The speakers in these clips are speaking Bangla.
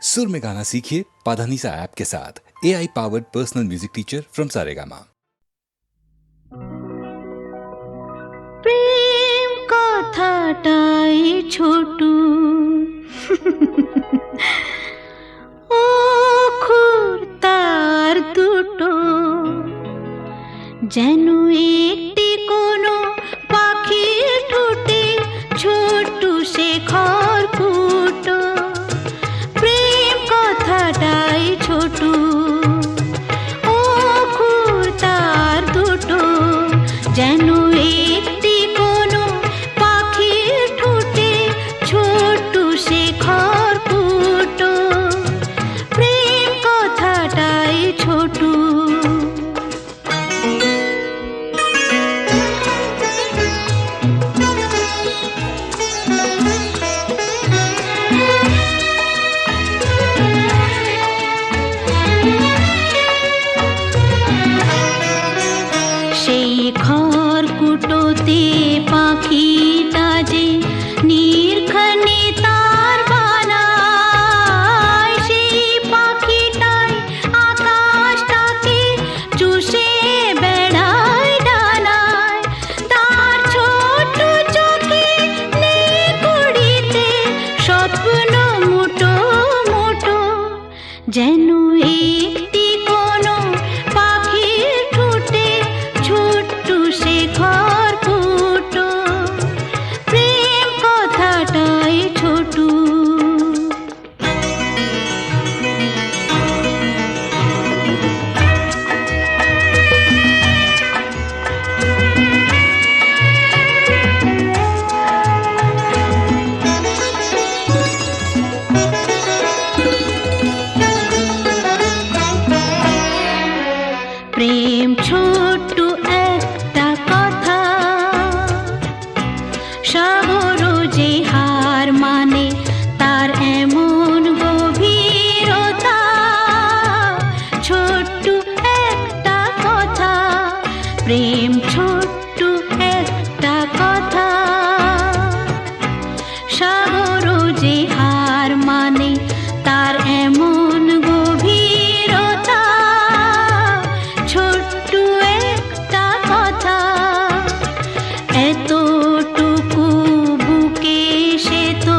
सुर में गाना सीखिए पाधानीसा ऐप के साथ। AI powered personal music teacher from Saregama. প্রেম কথাটাই ছোটু অক্ষর তার দুটো, যেন একটি কোনো পাখির ঠোঁটে ছোট্ট সে খড়কুটো। প্রেম কথাটাই ছোটু অক্ষর তার দুটো, যেন একটি কোনো পাখির ঠোঁটে ছোট্ট সে খড়কুটো। প্রেম কথাটাই ছোটু। সেই খড়কুটোতে পাখিটা যে নির্ঘানে তার বানায়, সেই পাখিটাই আকাশটাকে চুষে বেড়ায় ডানায়। তার ছোট চোখে নেই কুড়িতে স্বপ্ন মুটো মুটো, যেন একটি কোনো পাখির ঠোঁটে ছোট্ট সে খড়কুটো। প্রেম কথাটাই ছোটু। প্রেম ছোট্ট একটা কথা, সাগর যে হার মানে তার এমন গভীরতা। ছোট্ট একটা কথা, প্রেম ছোট্ট একটা কথা, সাগর যে হার মানে তার এমন গভীরতা। ছোট্ট একটা কথা, এতটুকু বুকে সে তো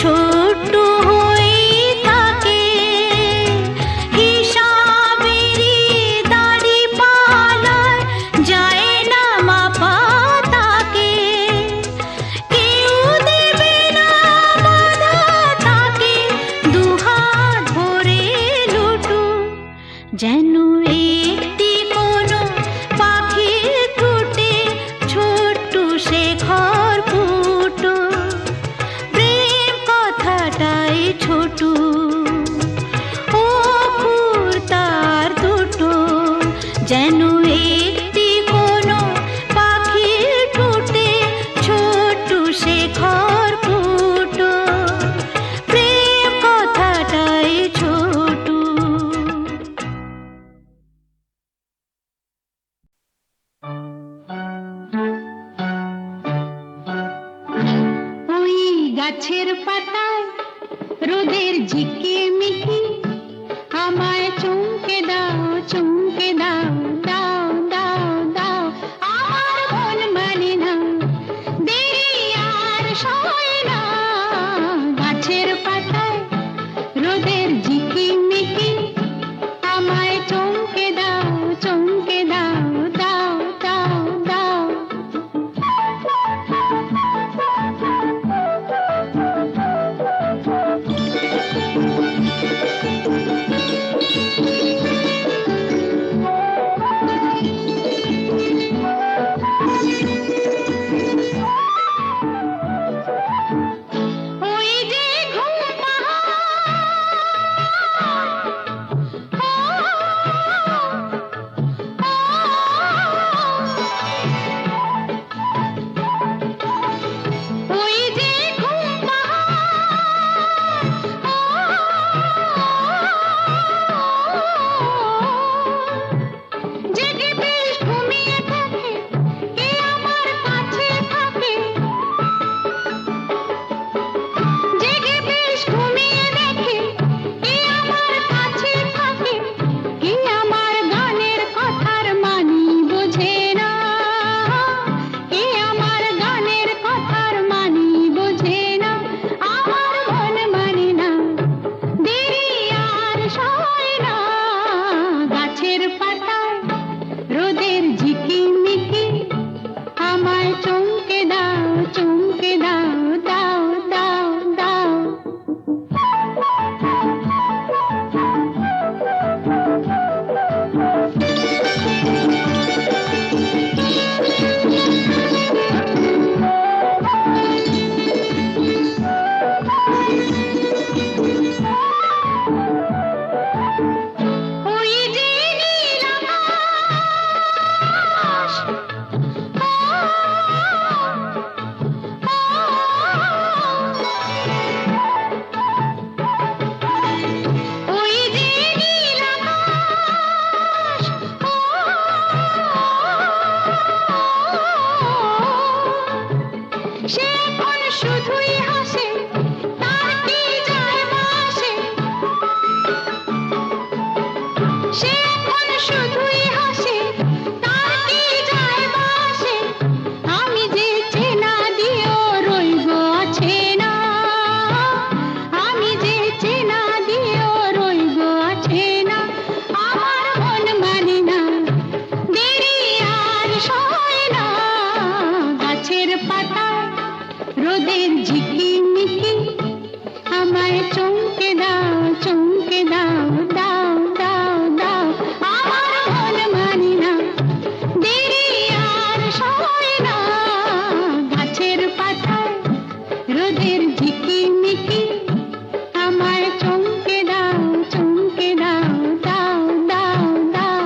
ছোট্ট হয়েই থাকে। হিসাবেরই দাড়ি পালায় যায় না মাপা তাকে। কেউ দেবে না বাধা তাকে, দুহাত ভরে লুটু, যেন একটি কোনো পাখির ঠোঁটে ছোট্ট সে খড়কুটো। প্রেম কথাটাই ছোটু অক্ষর তার দুটো, যেন একটি কোনো পাখির ঠোঁটে ছোট্ট সে খড়কুটো। প্রেম কথাটাই ছোটু। ওই গাছের পাতায় রোদের ঝিকিমিকি, আমায় চমকে দাও চমকে দাও, দাও দাও দাও। আমার মন মানে না, দেরি আর সয় না। গাছের পাতায় রোদের ঝিকিমিকি, আমায় চমকে দাও চমকে দাও, দাও দাও দাও। ওই যে ঘুম ওই যে ঘুম ওই যে নীল আকাশ, ওই যে নীল আকাশ, সে এখন শুধুই হাসে, তার কি যায় আসে, সে এখন শুধুই হাসে, তার কি যায় আসে, আমি যে চেনা দিয়েও রইব আছে না, আমি যে চেনা দিয়েও রইব আছে না, আমার মন মানে না, দেরি আর সয় না, গাছের পাতায় রোদের ঝিকিমিকি, আমায় চমকে দাও, চমকে দাও, দাও দাও দাও, আমার মন মানে না, দেরি আর সয় না, গাছের পাতায় রোদের ঝিকিমিকি, আমায় চমকে দাও, চমকে দাও, দাও দাও দাও,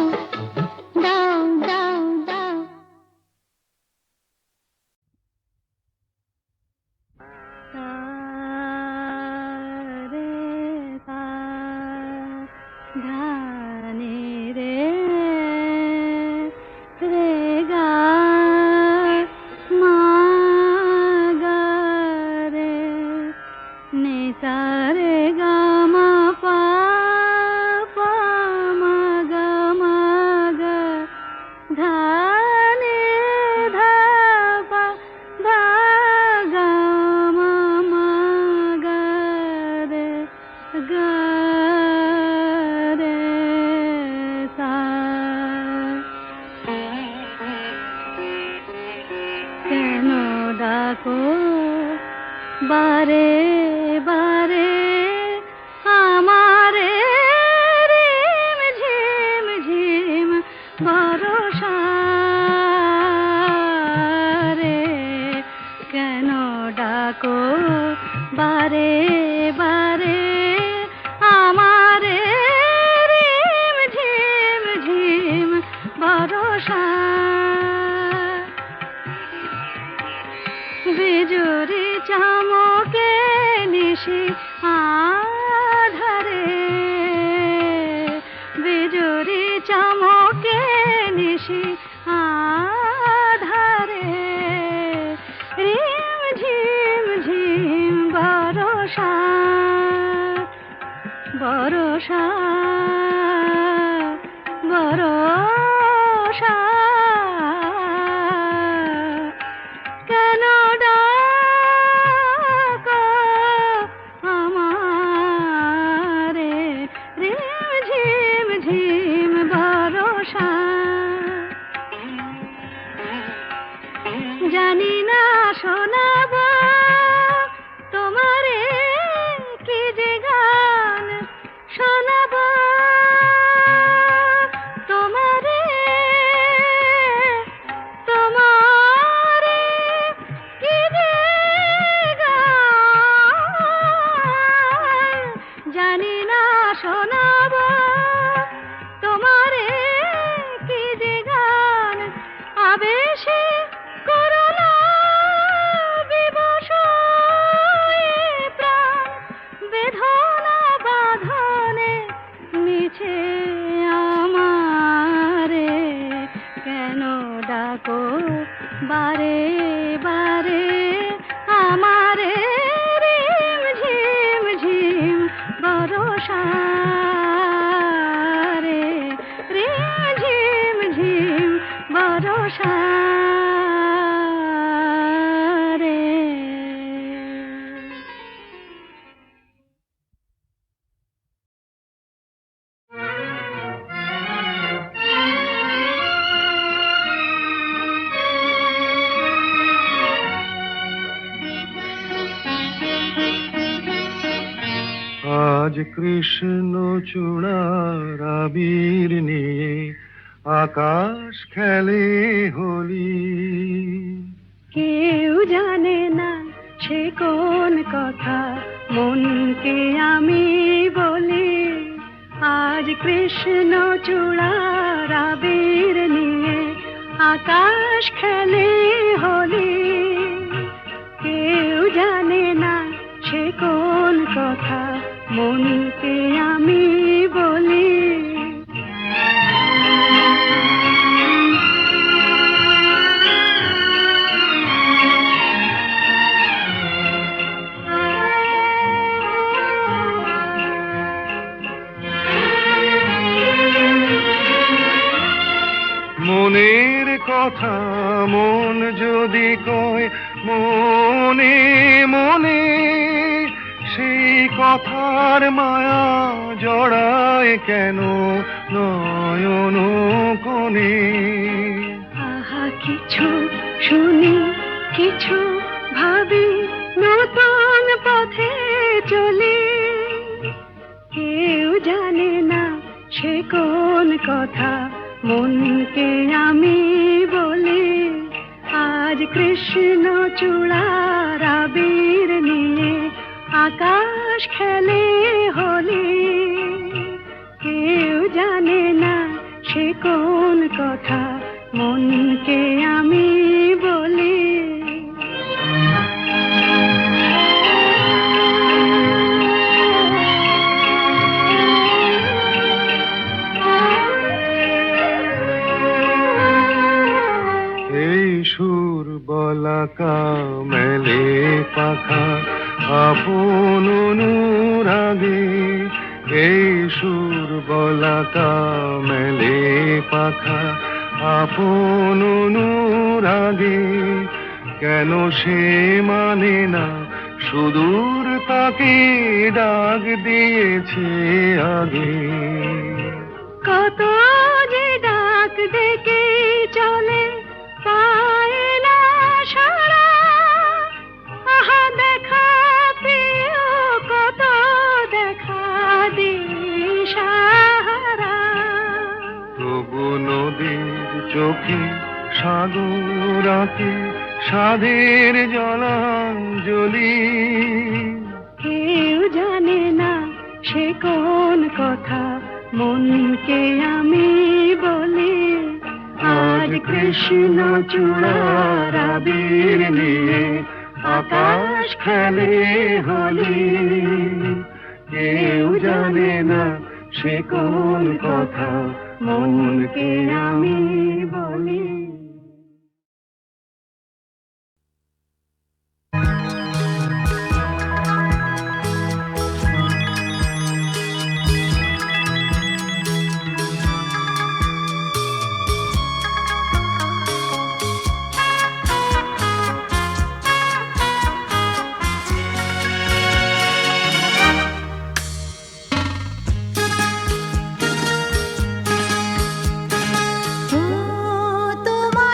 দাও দাও দাও। কেন ডাকো বারে বারে আমারে, রিম ঝিম ঝিম বরষা রে, কেন ডাকো বারে বারে আমারে, রিম ঝিম ঝিম বরষা, বিজুরি চমকে নিশি আধারে, বিজুরি চমকে নিশি আধারে, রিম ঝিম ঝিম বরষা, বরষা বরষা, কেন ডাকো আমারে, রিম ঝিম ঝিম বরষা, জানি না শোনাব তোমারে কি যে গান, শোনাব তোমারে, তোমারে কি যে গান, জানি না শোনাব তোমারে কি যে গান, আবেশে করুণা বিবশ এ প্রাণ, বেদনা বাঁধনে মিছে আমারে, কেন ডাকো বারে বারে আমারে, রিম ঝিম ঝিম বরষা রে, রিম ঝিম ঝিম বরষা রে। আজ কৃষ্ণ চূড়ার আবির নিয়ে আকাশ খেলে হোলি, কেউ জানে না সে কোন কথা মনকে আমি বলি, কৃষ্ণ চূড়ার আবির নিয়ে আকাশ খেলে হোলি। কেউ জানে না সে কোন কথা, মনকে আমি বলি। মনের কথা মন যদি কয় মনে মনে, সেই কথার মায়া জড়ায় কেন নয়ন কোণে। আহা কিছু শুনি, কিছু ভাবি, নতুন পথে চলি। কেউ জানে না সে কোন কথা, মনকে আমি বলি। আজ কৃষ্ণ চূড়ার আবির নিয়ে আকাশ খেলে হোলি। কেউ জানে না সে কোন কথা, মনকে আমি বলি। এই সুর বলাকা মেলে পাখা আপন অনুরাগে। এই সুর বলাকা মেলে পাখা আপন অনুরাগে। কেন সে মানে না সুদূর তাকে ডাক দিয়েছে আগে। কত যে ডাক ডেকে চলে, পায় না সারা। আহা দেখা প্রিয়, কত দেখা দিশাহারা। তবু নদীর চোখে সাগর আঁকে সাধের জলাঞ্জলি। কেউ জানে না সে কোন কথা, মনকে আমি বলি। আজ কৃষ্ণ চূড়ার আবির নিয়ে আকাশ খেলে হোলি। কেউ জানে না সে কোন কথা, মনকে আমি বলি। ও তোমার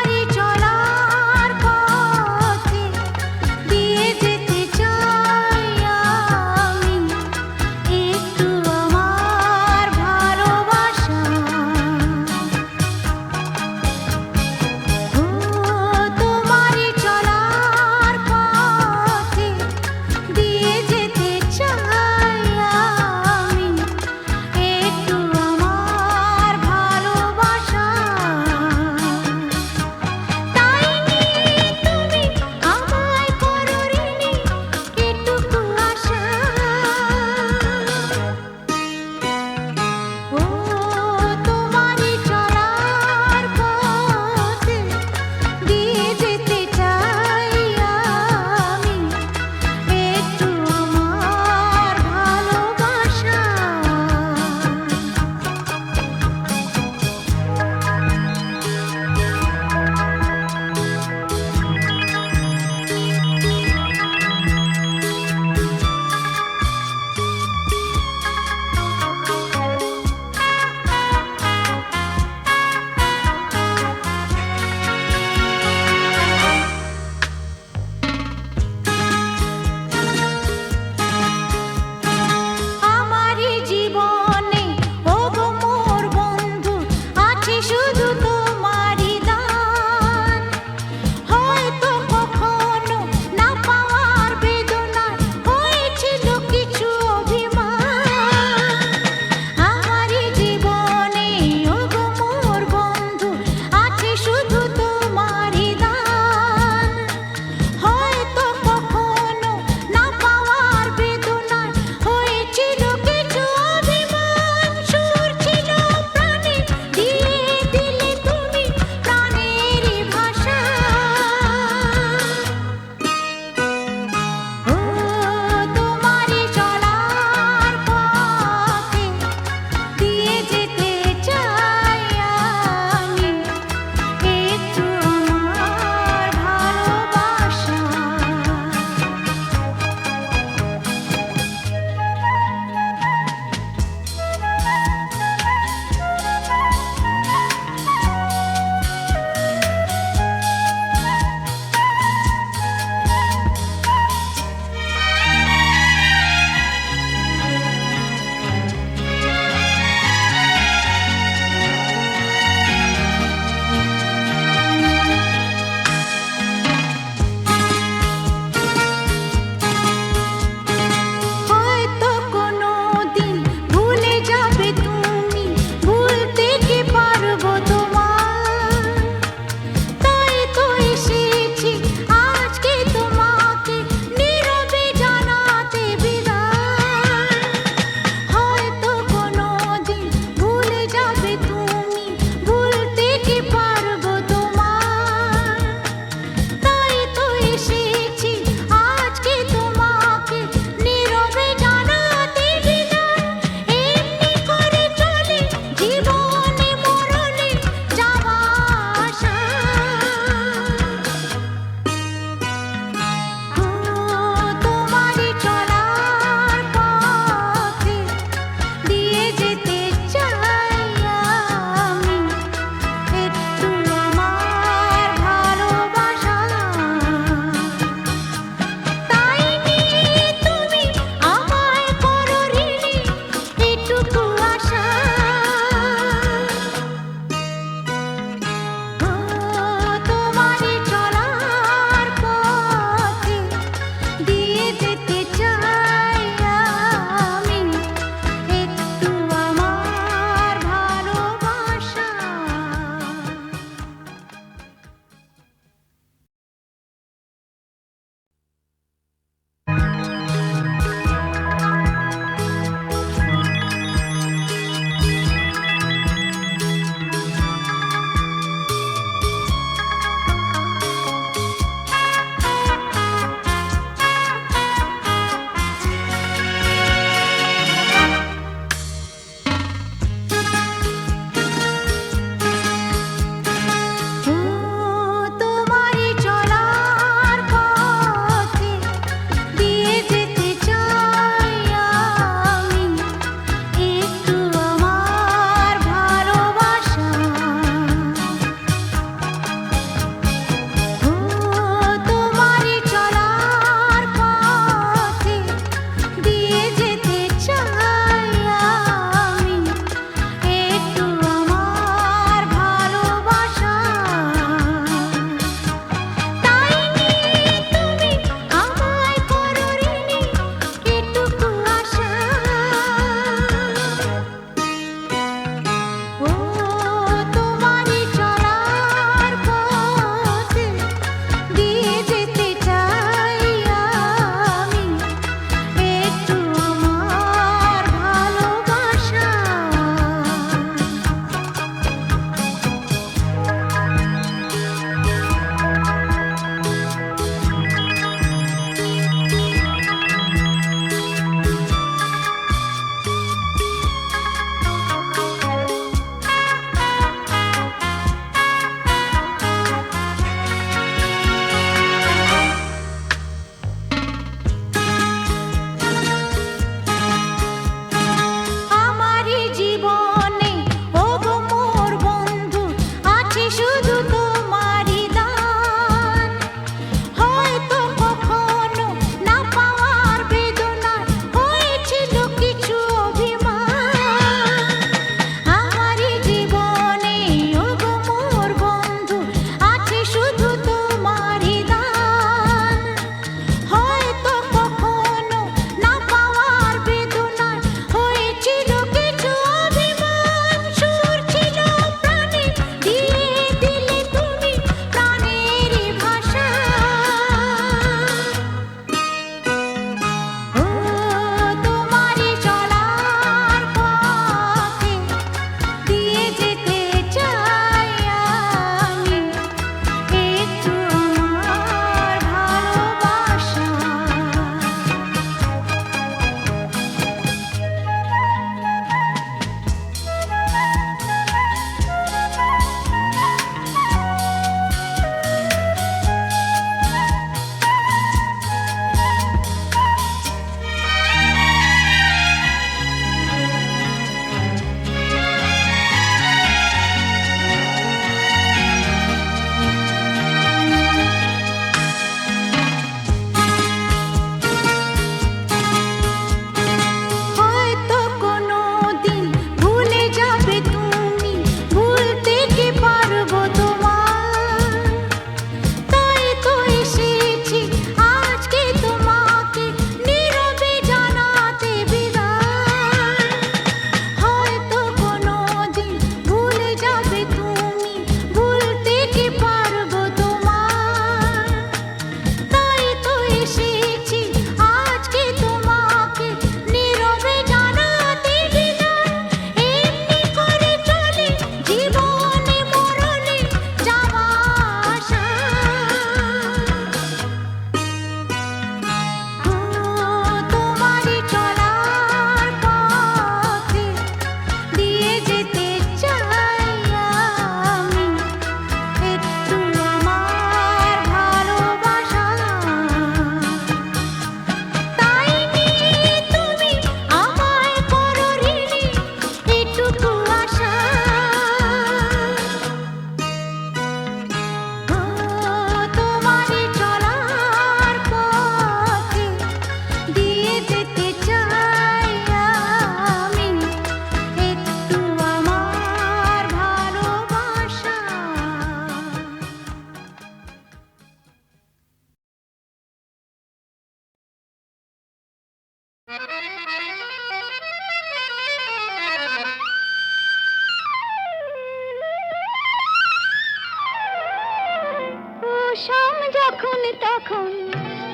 তখন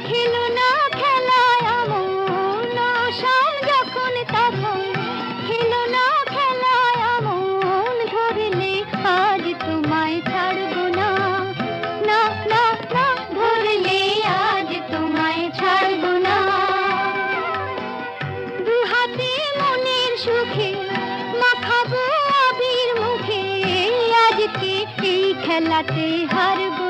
খেলো না খেলায় আমন শাম যখন তখন খেলো না খেলায় আমন ধরলে আজ তোমায় ছাড়বো না না না না ধরলে আজ তোমায় ছাড়বো না দু হাতে মনের সুখে মাখাবো আবির মুখে আজকে এই খেলাতে হারবো